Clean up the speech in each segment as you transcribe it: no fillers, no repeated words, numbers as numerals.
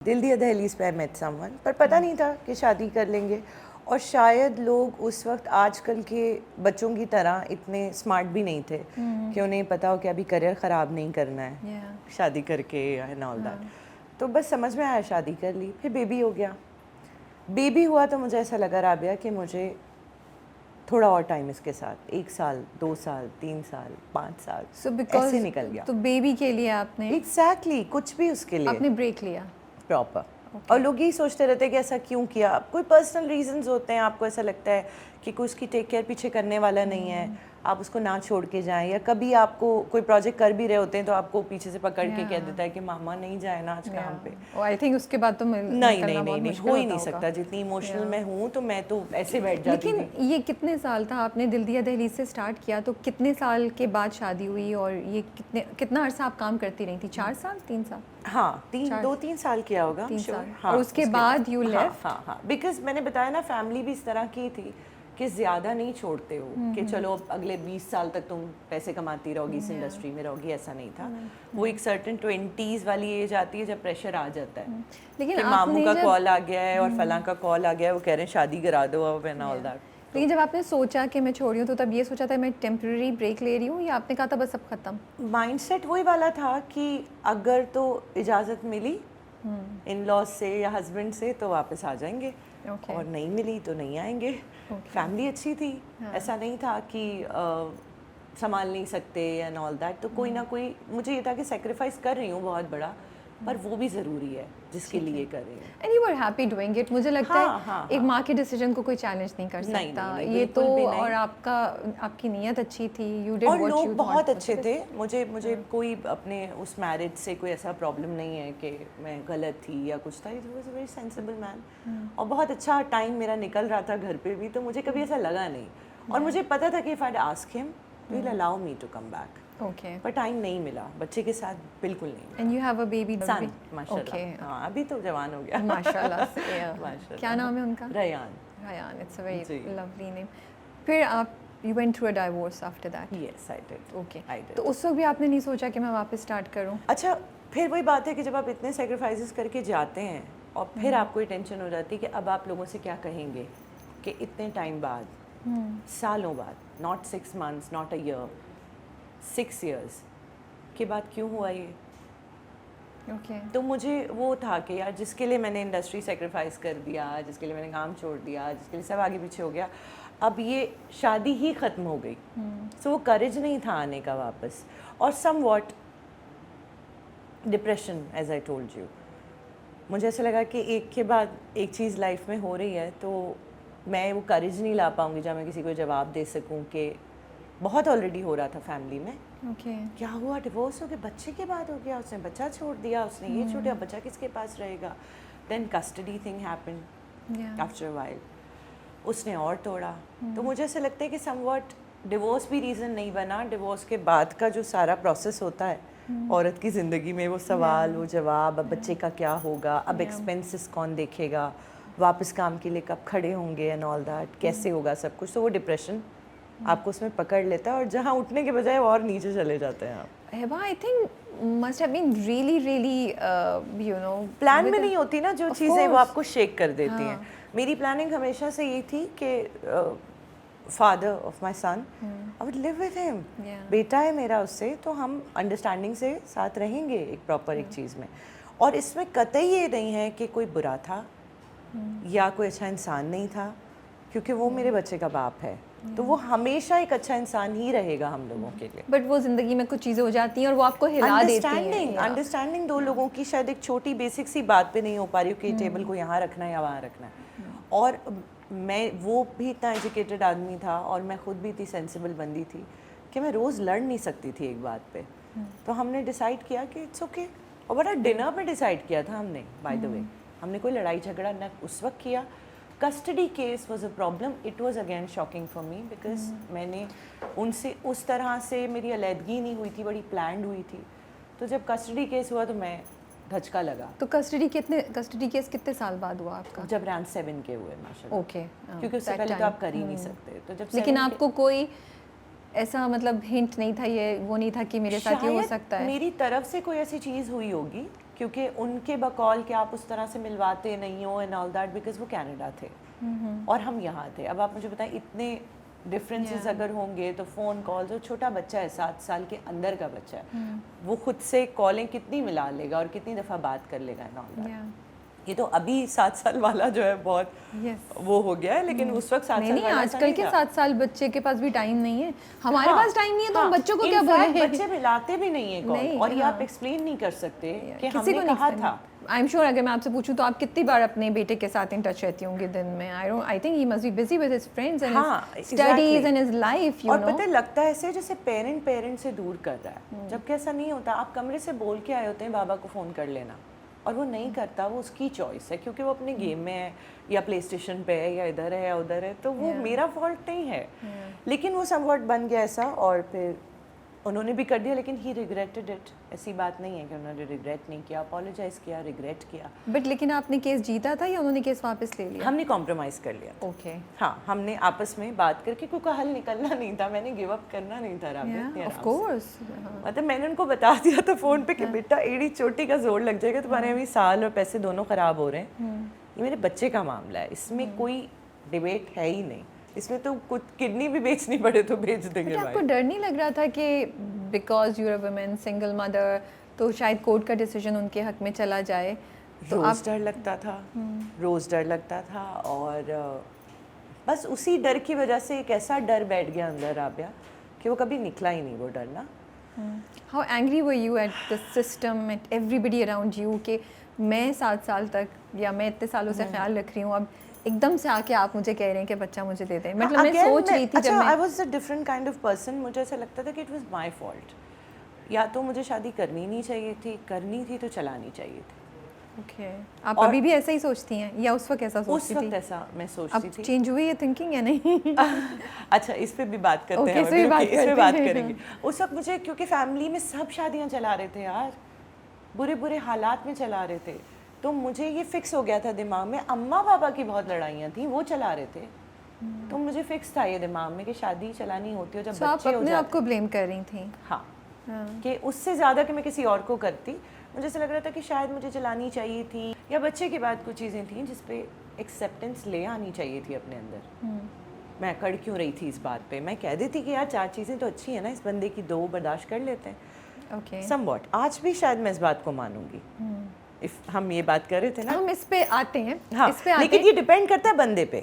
दिल दिया दहलीज पे आई मेट समवन, पर पता नहीं था कि शादी कर लेंगे। और शायद लोग उस वक्त आजकल के बच्चों की तरह इतने स्मार्ट भी नहीं थे कि उन्हें पता हो कि अभी करियर ख़राब नहीं करना है शादी करके एंड ऑल दैट। तो बस समझ में आया, शादी कर ली, फिर बेबी हो गया। बेबी हुआ तो मुझे ऐसा लगा राबिया कि मुझे थोड़ा और टाइम इसके साथ, 1 साल 2 साल 3 साल 5 साल ऐसे निकल गया। तो बेबी के लिए आपने एग्जैक्टली कुछ भी उसके लिए आपने ब्रेक लिया प्रॉपर। और लोग यही सोचते रहते हैं कि ऐसा क्यों किया। कोई पर्सनल रीजंस होते हैं, आपको ऐसा लगता है कि कोई उसकी टेक केयर पीछे करने वाला नहीं है, आप उसको ना छोड़ के जाएं, या कभी आपको कोई प्रोजेक्ट कर भी रहे होते हैं तो आपको पीछे से पकड़ के कह देता है कि मामा नहीं जाए ना आज काम पे। आई थिंक उसके बाद तो नहीं हो ही नहीं सकता। जितनी इमोशनल मैं हूँ तो मैं तो ऐसे बैठ जाती थी। लेकिन ये कितने साल था आपने दिल दिया दहलीज से स्टार्ट किया, तो कितने साल के बाद शादी हुई और ये कितना अरसा आप काम करती रही थी? 4 साल 3 साल? हाँ, 2-3 साल किया होगा। 3 साल। हाँ, और उसके बाद यू लेफ्ट? हाँ, बिकॉज मैंने बताया ना, फैमिली भी इस तरह की थी कि ज़्यादा नहीं छोड़ते हो कि चलो अगले 20 साल तक तुम पैसे कमाती रहोगी, इस इंडस्ट्री में रहोगी, ऐसा नहीं था। वो एक सर्टेन 20s वाली एज आती है जब प्रेशर आ जाता है लेकिन कि मामू का कॉल आ गया है और फलां का कॉल आ गया है, वो कह रहे हैं शादी करा दो अब एंड ऑल दैट। लेकिन जब आपने सोचा कि मैं छोड़ रही हूँ तो तब ये सोचा था मैं टेम्पररी ब्रेक ले रही हूँ, या आपने कहा था बस अब खत्म? माइंडसेट वही वाला था कि अगर तो इजाज़त मिली इन लॉज से या हस्बैंड से तो वापस आ जाएंगे, और नहीं मिली तो नहीं आएंगे। फैमिली अच्छी थी, ऐसा नहीं था कि संभाल नहीं सकते एंड ऑल दैट। तो कोई ना कोई, मुझे ये था कि सेक्रीफाइस कर रही हूँ बहुत बड़ा, पर वो भी ज़रूरी है जिसके लिए कर रही है। And you are happy doing it. मुझे लगता है एक माँ के डिसीजन को कोई चैलेंज नहीं कर सकता। ये तो और आपकी नीयत अच्छी थी, यू डिड व्हाट यू और लोग बहुत अच्छे थे। मुझे कोई अपने उस मैरिज से कोई ऐसा प्रॉब्लम नहीं है कि मैं गलत थी या कुछ था। It was a very sensible man, और बहुत अच्छा टाइम मेरा निकल रहा था घर पे भी, तो मुझे कभी ऐसा लगा नहीं। और मुझे पता था कि if I ask him he will allow me to come back. Okay, पर टाइम नहीं मिला, बच्चे के साथ बिल्कुल नहीं। And you have a baby son, माशाल्लाह। हाँ, अभी तो जवान हो गया माशाल्लाह। माशाल्लाह। क्या नाम है उनका? Ryan. Ryan, it's a very lovely name. फिर आप you went through a divorce after that? Yes, I did. Okay, तो उस वक्त भी आपने नहीं सोचा कि मैं वापस स्टार्ट करूं? अच्छा, फिर वही बात है कि जब आप इतने सेक्रीफाइसेस करके जाते हैं और फिर आपको ये टेंशन हो जाती है कि अब आप लोगों से क्या कहेंगे कि इतने टाइम बाद, सालों बाद, not 6 months, not a year, 6 years के बाद क्यों हुआ ये। तो मुझे वो था कि यार, जिसके लिए मैंने इंडस्ट्री सेक्रीफाइस कर दिया, जिसके लिए मैंने काम छोड़ दिया, जिसके लिए सब आगे पीछे हो गया, अब ये शादी ही ख़त्म हो गई। सो वो करेज नहीं था आने का वापस। और somewhat depression, as I told you. मुझे ऐसा लगा कि एक के बाद एक चीज़ लाइफ में हो रही है, तो मैं वो करेज नहीं ला पाऊँगी जब मैं किसी को जवाब दे सकूँ कि बहुत ऑलरेडी हो रहा था फैमिली में। क्या हुआ, डिवोर्स हो गया, बच्चे के बाद हो गया, उसने बच्चा छोड़ दिया, उसने ये छोड़ दिया, बच्चा किसके पास रहेगा। Then custody thing happened after a while, उसने और तोड़ा। तो मुझे ऐसा लगता है कि समवॉट डिवोर्स भी रीज़न नहीं बना। डिवोर्स के बाद का जो सारा प्रोसेस होता है औरत की ज़िंदगी में, वो सवाल वो जवाब, अब बच्चे का क्या होगा, अब एक्सपेंसेस कौन देखेगा, वापस काम के लिए कब खड़े होंगे एंड ऑल दैट, कैसे होगा सब कुछ। तो वो डिप्रेशन आपको उसमें पकड़ लेता है, और जहाँ उठने के बजाय और नीचे चले जाते हैं आप। हेबा, I think must have been really you know, plan में नहीं होती ना जो चीज़ें, वो आपको शेक कर देती हैं। मेरी प्लानिंग हमेशा से ये थी कि father of my son, I would live with him. बेटा है मेरा उससे, तो हम अंडरस्टैंडिंग से साथ रहेंगे एक प्रॉपर एक चीज़ में। और इसमें कतई ये नहीं है कि कोई बुरा था या कोई अच्छा इंसान नहीं था, क्योंकि वो मेरे बच्चे का बाप है, तो वो हमेशा एक अच्छा इंसान ही रहेगा हम लोगों के लिए। बट वो ज़िंदगी में कुछ चीज़ें हो जाती हैं और वो आपको हिला देती हैं। अंडरस्टैंडिंग दो लोगों की शायद एक छोटी बेसिक सी बात पे नहीं हो पा रही हो कि टेबल को यहाँ रखना है या वहाँ रखना है। और मैं, वो भी इतना एजुकेटेड आदमी था और मैं खुद भी इतनी सेंसिबल बंदी थी कि मैं रोज़ लड़ नहीं सकती थी एक बात पे। तो हमने डिसाइड किया कि इट्स ओके। और बड़ा डिनर पे डिसाइड किया था हमने, बाय द वे। हमने कोई लड़ाई झगड़ा न उस वक्त किया। Custody case was a problem. It was again shocking for me, because मैंने उनसे उस तरह से, मेरी अलहदगी नहीं हुई थी, बड़ी प्लान्ड हुई थी। तो जब कस्टडी केस हुआ तो मैं धचका लगा। तो कस्टडी केस कितने साल बाद हुआ आपका? जब रैंक 7 के हुए माशाल्लाह। ओके, क्योंकि उससे पहले तो आप कर ही नहीं सकते। तो जब लेकिन आपको कोई ऐसा मतलब हिंट नहीं था, ये वो नहीं था कि मेरे साथ ये हो सकता है? मेरी तरफ से कोई ऐसी चीज़ हुई होगी क्योंकि उनके बकौल कि आप उस तरह से मिलवाते नहीं हो एंड ऑल दैट, बिकॉज वो कनाडा थे और हम यहाँ थे। अब आप मुझे बताएं इतने डिफरेंसेस अगर होंगे तो फ़ोन कॉल, जो छोटा बच्चा है 7 साल के अंदर का बच्चा है, वो खुद से कॉलें कितनी मिला लेगा और कितनी दफ़ा बात कर लेगा एंड ऑल दैट। ये तो अभी 7 साल वाला जो है बहुत वो हो गया है, लेकिन उस वक्त 7 साल नहीं, वाला आजकल के 7 साल बच्चे के पास भी टाइम नहीं है। हमारे पास टाइम नहीं है तो हम बच्चों को क्या बोले? बच्चे मिलाते भी नहीं है कॉल, और ये आप एक्सप्लेन नहीं कर सकते कि किसी हमने को कहा था। आई एम श्योर अगर मैं आपसे पूछूं तो आप कितनी बार अपने बेटे के साथ इन टच रहती होंगी दिन में? I think he must be busy with his friends and his studies and his life, you know. और पता है लगता है ऐसे जैसे पेरेंट से दूर कर रहा है, जबकि ऐसा नहीं होता। आप कमरे से बोल के आए होते हैं बाबा को फ़ोन कर लेना, और वो नहीं करता, वो उसकी चॉइस है, क्योंकि वो अपने गेम में है या प्ले स्टेशन पे है या इधर है या उधर है, तो वो मेरा फॉल्ट नहीं है। लेकिन वो समवॉट बन गया ऐसा, और फिर उन्होंने भी कर दिया, लेकिन ही रिग्रेटेड इट। ऐसी बात नहीं है कि उन्होंने रिग्रेट नहीं किया, अपोलोजाइज किया, रिग्रेट किया। बट लेकिन आपने केस जीता था या उन्होंने केस वापस ले लिया? हमने कॉम्प्रोमाइज़ कर लिया। ओके, हाँ, हमने आपस में बात करके, क्योंकि हल निकलना नहीं था, मैंने गिव अप करना नहीं था राबिया। ऑफ कोर्स, मतलब मैंने उनको बता दिया था फ़ोन पे कि बेटा एड़ी चोटी का जोर लग जाएगा, तुम्हारे अभी साल और पैसे दोनों ख़राब हो रहे हैं, ये मेरे बच्चे का मामला है, इसमें कोई डिबेट है ही नहीं। इसमें तो कुछ किडनी भी बेचनी पड़े तो बेच देंगे भाई। आपको डर नहीं लग रहा था कि because you are a women, single mother, तो शायद कोर्ट का डिसीजन उनके हक में चला जाए? तो रोज़ डर लगता था, रोज़ डर लगता था, और बस उसी डर की वजह से एक ऐसा डर बैठ गया अंदर राबिया कि वो कभी निकला ही नहीं, वो डर ना। How angry were you at the system, at everybody around you, कि मैं 7 साल तक या मैं इतने सालों से ख्याल रख रही हूँ, अब एकदम से आके आप मुझे कह रहे हैं कि बच्चा मुझे दे दें? मतलब मैं सोच रही थी जब मैं, I was a different kind of person, मुझे ऐसा लगता था कि इट वाज माय फॉल्ट, या तो मुझे शादी करनी नहीं चाहिए थी, करनी थी तो चलानी चाहिए थी। ओके, आप अभी भी ऐसा ही सोचती हैं या उस वक्त ऐसा सोचती थी? उस वक्त ऐसा मैं सोचती थी। अब चेंज हुई है थिंकिंग या नहीं? अच्छा, इस पे भी बात करते हैं, इस पे बात करेंगे। उस वक्त मुझे, क्योंकि फैमिली में सब शादियां चला रहे थे यार, बुरे बुरे हालात में चला रहे थे, तो मुझे ये फिक्स हो गया था दिमाग में, अम्मा पापा की बहुत लड़ाइयाँ थी, वो चला रहे थे, तो मुझे फिक्स था ये दिमाग में कि शादी चलानी होती है जब बच्चे हो जाते। आप अपने आप को ब्लेम कर रही थी? हाँ, कि उससे ज़्यादा कि मैं किसी और को करती, मुझे ऐसा लग रहा था कि शायद मुझे चलानी चाहिए थी, या बच्चे के बाद कुछ चीज़ें थी जिस पे एक्सेप्टेंस ले आनी चाहिए थी अपने अंदर। मैं अकड़ क्यों रही थी इस बात पे? मैं कह देती कि यार 4 चीज़ें तो अच्छी हैं ना, इस बंदे की 2 बर्दाश्त कर लेते हैं। ओके, समवॉट आज भी शायद मैं इस बात को मानूंगी। इफ हम ये बात कर रहे थे ना, हम इस पे आते हैं। हाँ, इस पे आते लेकिन ये डिपेंड करता है बंदे पे।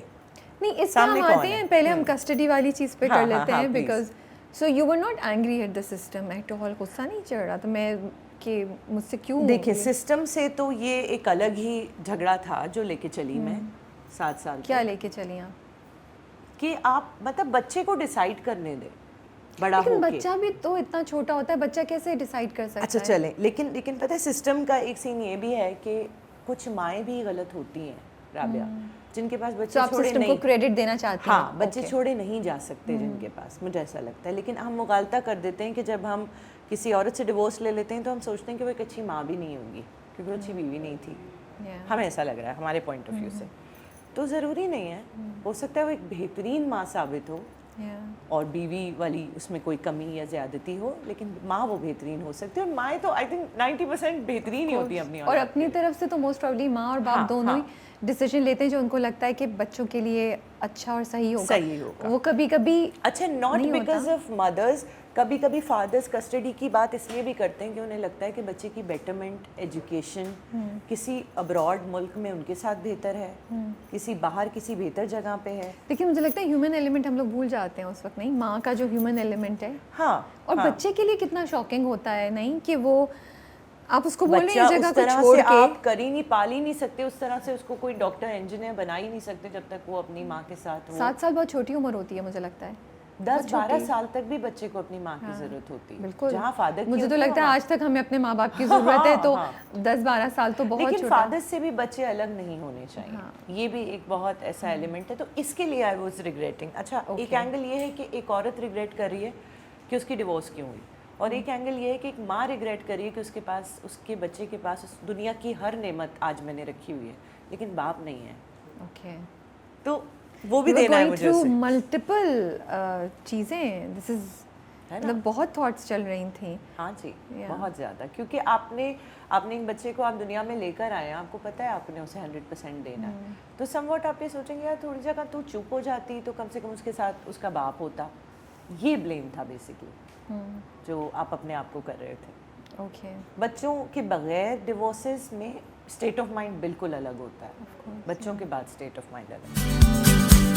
नहीं, इस पे हम आते हैं, पहले हम कस्टडी वाली चीज़ पे कर लेते हैं, because so you were not angry at the system at all? गुस्सा नहीं चढ़ रहा था मैं कि मुझसे क्यों? देखिए, सिस्टम से तो ये एक अलग ही झगड़ा था जो लेके चली मैं 7 साल। क्या लेके चली आप? कि आप मतलब बच्चे को डिसाइड करने दे, बड़ा लेकिन होके। बच्चा भी तो इतना छोटा होता है, बच्चा कैसे डिसाइड कर सकता है? अच्छा चलें, लेकिन पता है सिस्टम का एक सीन ये भी है कि कुछ माएँ भी गलत होती हैं राबिया, जिनके पास बच्चे आप छोड़े सिस्टम नहीं, को क्रेडिट देना चाहते हैं? हाँ, बच्चे छोड़े नहीं जा सकते जिनके पास, मुझे ऐसा लगता है। लेकिन हम मुगालता कर देते हैं कि जब हम किसी औरत से डिवोर्स ले लेते हैं तो हम सोचते हैं कि वो एक अच्छी माँ भी नहीं होगी क्योंकि वो अच्छी बीवी नहीं थी। हमें ऐसा लग रहा है हमारे पॉइंट ऑफ व्यू से, तो ज़रूरी नहीं है, हो सकता है वो एक बेहतरीन माँ साबित हो और बीवी वाली उसमें कोई कमी या ज़्यादती हो, लेकिन माँ वो बेहतरीन हो सकती है। और माएँ तो आई थिंक 90% बेहतरीन ही होती हैं अपनी, और अपनी तरफ से तो मोस्ट प्रॉब्ली माँ और बाप दोनों ही डिसीजन लेते हैं जो उनको लगता है कि बच्चों के लिए अच्छा और सही होगा। वो कभी कभी अच्छा, नॉट बिकॉज ऑफ मदर्स, कभी कभी फादर्स कस्टडी की बात इसलिए भी करते हैं कि उन्हें लगता है कि बच्चे की बेटरमेंट, एजुकेशन किसी अब्रॉड मुल्क में उनके साथ बेहतर है, किसी बाहर किसी बेहतर जगह पे है। लेकिन मुझे लगता है ह्यूमन एलिमेंट हम लोग भूल जाते हैं उस वक्त, नहीं माँ का जो ह्यूमन एलिमेंट है। हाँ, और बच्चे के लिए कितना शॉकिंग होता है नहीं कि वो आप उसको बोल रहे हैं जगह को छोड़ के, आप कर ही नहीं, पाल ही नहीं सकते उस तरह से, उसको कोई डॉक्टर इंजीनियर बना ही नहीं सकते जब तक वो अपनी माँ के साथ हो। 7 साल बहुत छोटी उम्र होती है मुझे लगता है। 10-12 साल तक भी बच्चे को अपनी माँ की जरूरत होती है। बिल्कुल, जहाँ फादर की मुझे तो लगता है आज तक हमें अपने माँ बाप की जरूरत है, तो 10-12 साल तो बहुत छोटा। लेकिन फादर से भी बच्चे अलग नहीं होने चाहिए, ये भी एक बहुत ऐसा एलिमेंट है, तो इसके लिए आई वाज रिग्रेटिंग। अच्छा, एक एंगल ये है कि एक औरत रिग्रेट कर रही है कि उसकी डिवोर्स क्यों हुई, और एक एंगल ये है कि एक माँ रिग्रेट कर रही है कि उसके पास, उसके बच्चे के पास उस दुनिया की हर नेमत आज मैंने रखी हुई है लेकिन बाप नहीं है। ओके, तो वो भी देना है मुझे। थ्रू मल्टीपल चीज़ें, दिस इज है ना? मतलब बहुत थॉट्स चल रही थी। हाँ जी, Yeah. बहुत ज़्यादा, क्योंकि आपने एक बच्चे को आप दुनिया में लेकर आए हैं, आपको पता है आपने उसे 100% देना है, तो समवॉट आप ये सोचेंगे यार थोड़ी जगह तू चुप हो जाती तो कम से कम उसके साथ उसका बाप होता। ये ब्लेम था बेसिकली जो आप अपने आप को कर रहे थे। ओके बच्चों के बगैर डिवोर्सेस में स्टेट ऑफ माइंड बिल्कुल अलग होता है, बच्चों के बाद स्टेट ऑफ माइंड अलग।